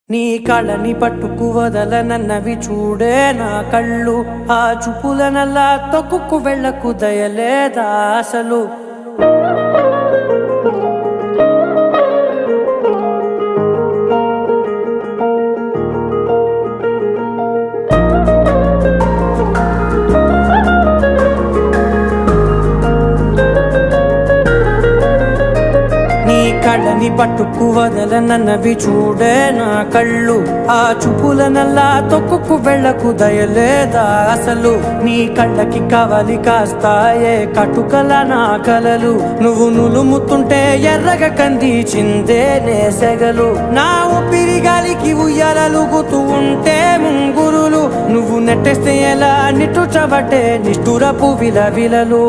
నీ కళని పట్టుకు వదలనన్నవి చూడే నా కళ్ళు, ఆ చూపులనల్లా తొక్కుకు వెళ్ళకు దయలేదా అసలు. కళ్ళని పట్టుకు వదలనన్నవి చూడే నా కళ్ళు, ఆ చూపులనల్లా తొక్కుకు వెళ్ళకు దయలేదా అసలు. నీ కళ్ళకి కవలి కాస్తాయే కటుకల నా కలలు, నువ్వు నులుముతుంటే ఎర్రగ కంది చిందే నేసెగలు. నా ఊపిరి గాలికి ఉయ్యాలలుగుతూ ఉంటే ముంగురులు, నువ్వు నెట్టేస్తే ఎలా నిట్టుచబట్టే నిష్ఠురపు విలవిలలు.